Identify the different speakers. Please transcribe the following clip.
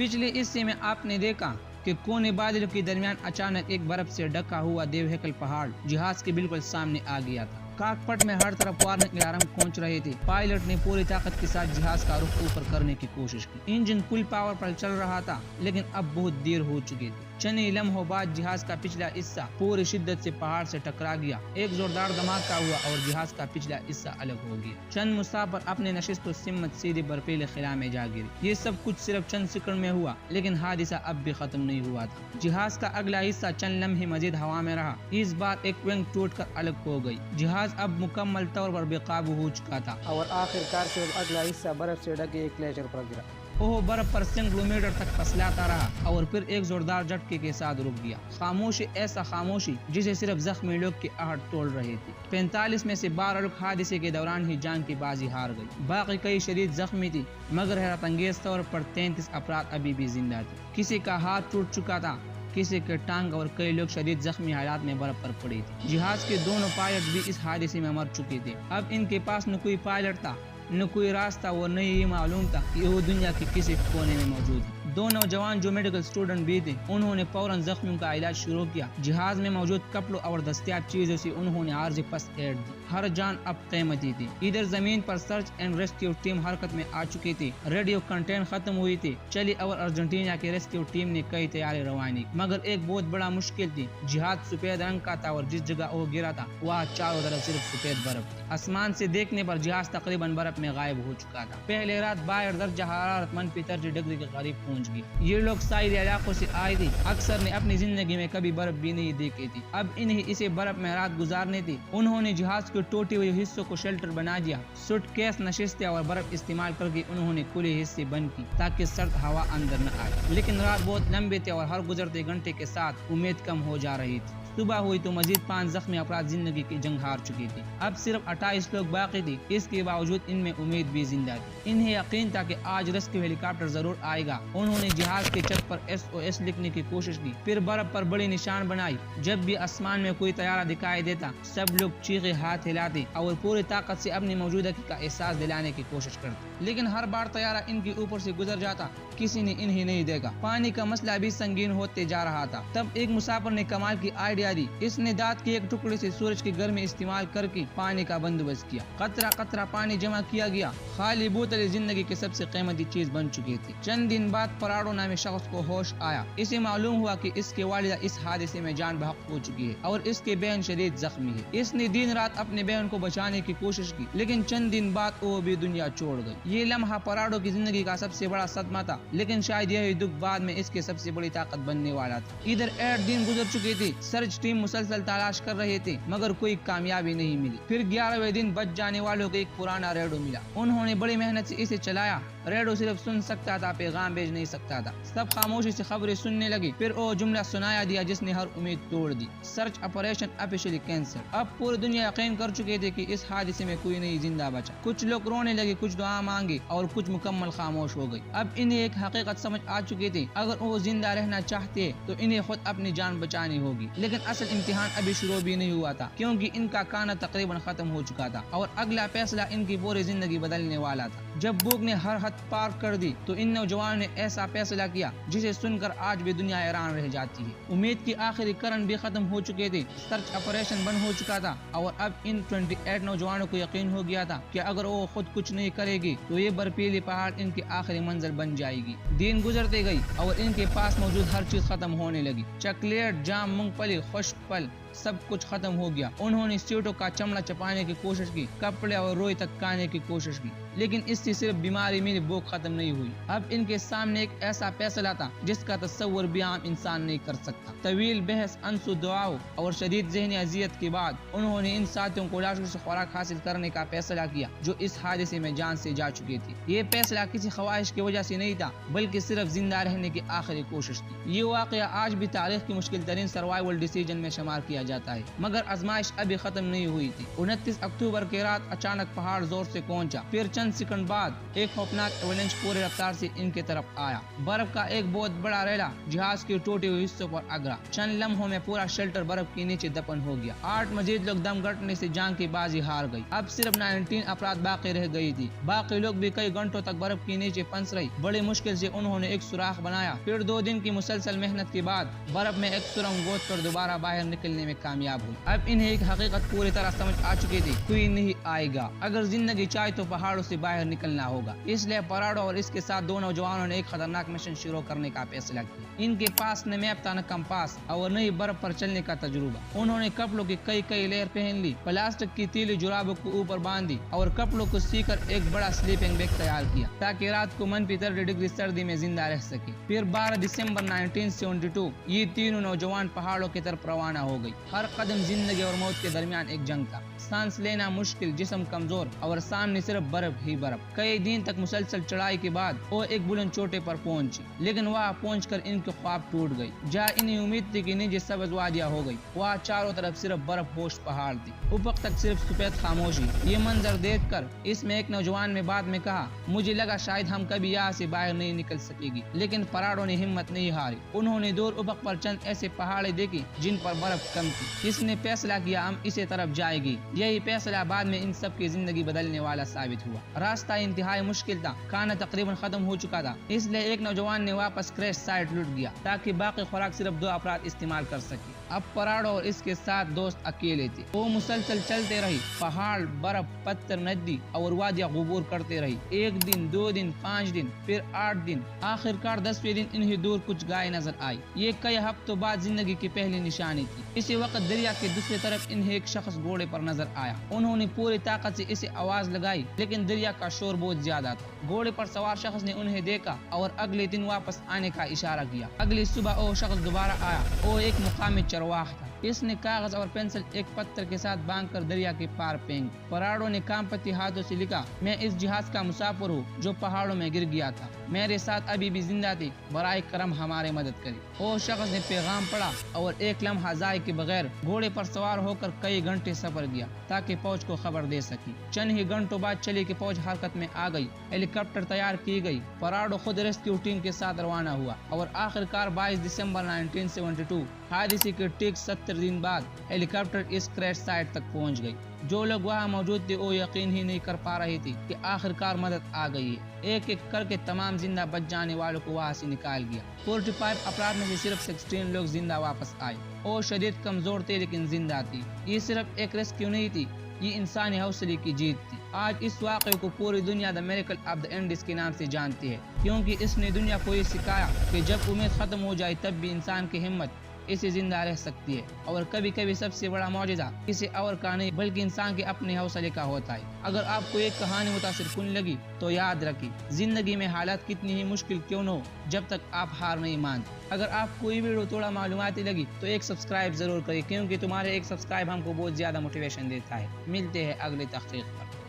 Speaker 1: पिछले हिस्से में आपने देखा कि कोने बादलों के दरमियान अचानक एक बर्फ से ढका हुआ देवहेकल पहाड़ जहाज के बिल्कुल सामने आ गया था। कॉकपिट में हर तरफ वार्निंग अलार्म गूंज रहे थे। पायलट ने पूरी ताकत के साथ जहाज का रुख ऊपर करने की कोशिश की। इंजन फुल पावर पर चल रहा था, लेकिन अब बहुत देर हो चुकी थी। चंद लम्हों बाद जहाज का पिछला हिस्सा पूरी शिद्दत से पहाड़ से टकरा गया। एक जोरदार धमाका हुआ और जहाज का पिछला हिस्सा अलग हो गया। चंद मुसाफिर अपने नशिस्त सिमत सीधे बर्फीले खिला में जा गिरे। ये सब कुछ सिर्फ चंद सेकंड में हुआ, लेकिन हादसा अब भी खत्म नहीं हुआ था। जहाज का अगला हिस्सा चंद लम्हे मजीद हवा में रहा। इस बार एक विंग टूटकर अलग हो गई। जहाज अब मुकम्मल तौर पर बेकाबू हो चुका था
Speaker 2: और आखिरकार से अगला हिस्सा बर्फ से ढके एक ग्लेशियर पर गिरा।
Speaker 1: वो बर्फ पर 100 किलोमीटर तक फसलाता रहा और फिर एक जोरदार झटके के साथ रुक गया। खामोशी, ऐसा खामोशी जिसे सिर्फ जख्मी लोग की आहट तोड़ रही थी। 45 में से 12 लोग हादसे के दौरान ही जान की बाजी हार गई। बाकी कई शदीद जख्मी थी, मगर हैरत अंगेज तौर पर 33 अफराद अभी भी जिंदा थे। किसी का हाथ टूट चुका था, किसी के टांग और कई लोग शदीद जख्मी हालात में बर्फ पर पड़े थे। जहाज के दोनों पायलट भी इस हादसे में मर चुके थे। अब इनके पास न कोई पायलट था, न कोई रास्ता और न ये मालूम था कि वो दुनिया के किसी कोने में मौजूद है। दो नौजवान जो मेडिकल स्टूडेंट भी थे, उन्होंने फौरन जख्मियों का इलाज शुरू किया। जहाज में मौजूद कपड़ों और दस्तियाब चीजों से उन्होंने आर्जी फर्स्ट एड दी। हर जान अब कीमती थी। इधर जमीन पर सर्च एंड रेस्क्यू टीम हरकत में आ चुकी थी। रेडियो कंटेंट खत्म हुई थी। चिली और अर्जेंटीना की रेस्क्यू टीम ने कई तैयारी रवानी, मगर एक बहुत बड़ा मुश्किल थी। जहाज सफेद रंग का था और जिस जगह वो गिरा था वहाँ चारों तरफ सिर्फ सफेद बर्फ थी। आसमान से देखने पर जहाज तकरीबन बर्फ में गायब हो चुका था। पहले रात बाहर दर्जा हरारत -30 डिग्री के करीब पहुँच गई। ये लोग साहिली इलाकों से आए थे। अक्सर ने अपनी जिंदगी में कभी बर्फ भी नहीं देखी थी। अब इन्हें इसे बर्फ में रात गुजारनी थी। उन्होंने जहाज के टूटे हुए हिस्सों को शेल्टर बना दिया। सूटकेस, नशिस्तें और बर्फ इस्तेमाल करके उन्होंने खुले हिस्से बंद की ताकि सर्द हवा अंदर न आए। लेकिन रात बहुत लंबे थे और हर गुजरते घंटे के साथ उम्मीद कम हो जा रही थी। सुबह हुई तो मजीद 5 जख्मी अफराद जिंदगी की जंग हार चुकी थी। अब सिर्फ 28 लोग बाकी थी। इसके बावजूद इनमें उम्मीद भी जिंदा थी। इन्हें यकीन था कि आज रेस्क्यू हेलीकॉप्टर जरूर आएगा। उन्होंने जहाज के छत पर SOS लिखने की कोशिश की, फिर बर्फ पर बड़े निशान बनाई। जब भी आसमान में कोई तैयारा दिखाई देता, सब लोग चीखे हाथ हिलाते और पूरी ताकत से अपनी मौजूदगी का एहसास दिलाने की कोशिश करते। लेकिन हर बार तैयारा इनके ऊपर से गुजर जाता, किसी ने इन्हें नहीं देखा। पानी का मसला भी संगीन होते जा रहा था। तब एक मुसाफिर ने कमाल की आइडिया दी। इसने दांत के एक टुकड़े से सूरज की गर्मी इस्तेमाल करके पानी का बंदोबस्त किया। कतरा कतरा पानी जमा किया गया। खाली बोतलें जिंदगी की सबसे कीमती चीज बन चुकी थी। चंद दिन बाद पराडो नामी शख्स को होश आया। इसे मालूम हुआ कि इसके वालिदा इस हादसे में जान बहक हो चुकी है और इसके बहन शदीद जख्मी है। इसने दिन रात अपने बहन को बचाने की कोशिश की, लेकिन चंद दिन बाद वो भी दुनिया छोड़ गई। ये लम्हा पराडो की जिंदगी का सबसे बड़ा सदमा था, लेकिन शायद यही दुख बाद में इसके सबसे बड़ी ताकत बनने वाला था। इधर 8 दिन गुजर चुके थे। सर्च टीम मुसलसल तलाश कर रहे थे, मगर कोई कामयाबी नहीं मिली। फिर 11वें दिन बच जाने वालों को एक पुराना रेडियो मिला। उन्होंने बड़ी मेहनत से इसे चलाया। रेडियो सिर्फ सुन सकता था, पैगाम भेज नहीं सकता था। सब खामोशी से खबरें सुनने लगे। फिर वो जुमला सुनाया दिया जिसने हर उम्मीद तोड़ दी। Search operation officially cancel. अब पूरी दुनिया यकीन कर चुके थे कि इस हादसे में कोई नहीं जिंदा बचा। कुछ लोग रोने लगे, कुछ दुआ मांगे और कुछ मुकम्मल खामोश हो गई। अब इन्हें एक हकीकत समझ आ चुकी थी, अगर वो जिंदा रहना चाहते तो इन्हें खुद अपनी जान बचानी होगी। लेकिन असल इम्तिहान अभी शुरू भी नहीं हुआ था, क्योंकि इनका खाना तकरीबन खत्म हो चुका था और अगला फैसला इनकी पूरी जिंदगी बदलने वाला था। जब भूख ने हर हद पार कर दी तो इन नौजवानों ने ऐसा फैसला किया जिसे सुनकर आज भी दुनिया हैरान रह जाती है। उम्मीद की आखिरी करण भी खत्म हो चुके थे। सर्च ऑपरेशन बंद हो चुका था और अब इन 28 नौजवानों को यकीन हो गया था कि अगर वो खुद कुछ नहीं करेगी तो ये बर्फीली पहाड़ इनकी आखिरी मंजिल बन जाएगी। दिन गुजरते गई और इनके पास मौजूद हर चीज खत्म होने लगी। चॉकलेट, जाम, मूंगफली, खुश्क फल, सब कुछ खत्म हो गया। उन्होंने सीटों का चमड़ा चपाने की कोशिश की, कपड़े और रोई तक खाने की कोशिश की, लेकिन इससे सिर्फ बीमारी में भूख खत्म नहीं हुई। अब इनके सामने एक ऐसा फैसला था जिसका तस्वर भी आम इंसान नहीं कर सकता। तवील बहस, अनसु दुआओं और शदीद ज़हनी अजियत के बाद उन्होंने इन साथियों को लाशों से खुराक हासिल करने का फैसला किया जो इस हादसे में जान से जा चुकी थी। ये फैसला किसी ख्वाहिश की वजह से नहीं था, बल्कि सिर्फ जिंदा रहने की आखिरी कोशिश थी। ये वाकया आज भी तारीख की मुश्किल तरीन सर्वाइवल डिसीजन में शुमार किया किया जाता है, मगर आजमाइश अभी खत्म नहीं हुई थी। 29 अक्टूबर की रात अचानक पहाड़ जोर से पहुंचा, फिर चंद सेकंड बाद एक खौफनाक एवलेंच पूरे रफ्तार से इनके तरफ आया। बर्फ का एक बहुत बड़ा रेला जहाज के टूटे हुए हिस्सों पर अगरा। चंद लम्हों में पूरा शेल्टर बर्फ के नीचे दफन हो गया। 8 मजीद लोग दम घुटने से जान की बाजी हार गई। अब सिर्फ 19 अफराद बाकी रह गई थी। बाकी लोग भी कई घंटों तक बर्फ के नीचे फंस रही। बड़ी मुश्किल से उन्होंने एक सुराख बनाया, फिर 2 दिन की मुसलसल मेहनत के बाद बर्फ में एक सुरंग गोद कर दोबारा बाहर निकलने में कामयाब हुई। अब इन्हें एक हकीकत पूरी तरह समझ आ चुकी थी, कोई नहीं आएगा। अगर जिंदगी चाहे तो पहाड़ों से बाहर निकलना होगा। इसलिए पराडो और इसके साथ 2 नौजवानों ने एक खतरनाक मिशन शुरू करने का फैसला किया। इनके पास न मैप था न कंपास और न ही बर्फ पर चलने का तजुर्बा। उन्होंने कपड़ों की कई लेयर पहन ली, प्लास्टिक की तीली जुराबों को ऊपर बांधी और कपड़ों को सीकर एक बड़ा स्लीपिंग बैग तैयार किया ताकि रात को -30 डिग्री सर्दी में जिंदा रह सके। फिर 12 दिसंबर 1972 ये तीनों नौजवान पहाड़ों की तरफ रवाना हो गई। हर कदम जिंदगी और मौत के दरमियान एक जंग था। सांस लेना मुश्किल, जिस्म कमजोर और सामने सिर्फ बर्फ ही बर्फ। कई दिन तक मुसलसल चढ़ाई के बाद वो एक बुलंद चोटी पर पहुंची, लेकिन वहां पहुंचकर इनके ख्वाब टूट गई। जहाँ इन्हें उम्मीद थी कि नीचे सब्ज वादियां हो गई, वहाँ चारों तरफ सिर्फ बर्फ पोश पहाड़ थी, ऊपर तक सिर्फ सफेद खामोशी। ये मंजर देखकर इसमें एक नौजवान ने बाद में कहा, मुझे लगा शायद हम कभी यहाँ से बाहर नहीं निकल सकेगी, लेकिन पराडो ने हिम्मत नहीं हारी। उन्होंने दूर ऊपर पर चंद ऐसे पहाड़े देखी जिन पर बर्फ कम थी। इसने फैसला किया हम इसी तरफ जाएगी। यही फैसला बाद में इन सब की जिंदगी बदलने वाला साबित हुआ। रास्ता इंतहाई मुश्किल था, खाना तकरीबन खत्म हो चुका था, इसलिए एक नौजवान ने वापस क्रैश साइट लुट गया ताकि बाकी खुराक सिर्फ 2 अफराद इस्तेमाल कर सके। अब पराडो और इसके साथ दोस्त अकेले थे। वो मुसलसल चलते रही, पहाड़, बर्फ, पत्थर, नदी और वादियां गुबूर करते रही। 1 दिन, 2 दिन, 5 दिन, फिर 8 दिन। आखिरकार 10वें दिन इन्हें दूर कुछ गाय नजर आई। ये कई हफ्तों बाद जिंदगी की पहली निशानी थी। इसी वक्त दरिया के दूसरी तरफ इन्हें एक शख्स घोड़े पर नजर आया। उन्होंने पूरी ताकत से इसे आवाज लगाई, लेकिन दरिया का शोर बहुत ज्यादा था। घोड़े पर सवार शख्स ने उन्हें देखा और अगले दिन वापस आने का इशारा किया। अगली सुबह वो शख्स दोबारा आया। वो एक मुकामी चरवाह था। इसने कागज और पेंसिल एक पत्थर के साथ बांधकर दरिया के पार फेंक। पराडो ने कांपती हाथों से लिखा, मैं इस जहाज का मुसाफिर हूँ जो पहाड़ों में गिर गया था। मेरे साथ अभी भी जिंदा थी, बराए करम हमारे मदद करें। वो शख्स ने पैगाम पढ़ा और एक लम्हा जाए के बगैर घोड़े पर सवार होकर कई घंटे सफर किया ताकि फौज को खबर दे सकी। चंद ही घंटों बाद चली की फौज हरकत में आ गई। हेलीकॉप्टर तैयार की गई। पराडो खुद रेस्क्यू टीम के साथ रवाना हुआ और आखिरकार 22 दिसंबर 1972 हादसे के ठीक 70 दिन बाद हेलीकॉप्टर इस क्रैश साइट तक पहुंच गई। जो लोग वहां मौजूद थे वो यकीन ही नहीं कर पा रहे थे कि आखिरकार मदद आ गई है। एक एक करके तमाम जिंदा बच जाने वालों को वहां से निकाल गया। 45 अफराद में से सिर्फ 16 लोग जिंदा वापस आए। वो शदीद कमजोर थे लेकिन जिंदा थी। ये सिर्फ एक रेस्क्यू नहीं थी, ये इंसानी हौसले की जीत थी। आज इस वाक़े को पूरी दुनिया the miracle of the Andes के नाम से जानती है, क्योंकि इसने दुनिया को ये सिखाया कि जब उम्मीद खत्म हो जाए तब भी इंसान की हिम्मत इसे जिंदा रह सकती है। और कभी कभी सबसे बड़ा मौजज़ा किसी और का नहीं बल्कि इंसान के अपने हौसले का होता है। अगर आपको एक कहानी मुतासिर कुन लगी तो याद रखिए, जिंदगी में हालात कितनी ही मुश्किल क्यों न हो, जब तक आप हार नहीं मानते। अगर आपको ये वीडियो थोड़ा मालूमाती लगी तो एक सब्सक्राइब जरूर करिए, क्योंकि तुम्हारे एक सब्सक्राइब हमको बहुत ज्यादा मोटिवेशन देता है। मिलते हैं अगले तहकीक पर।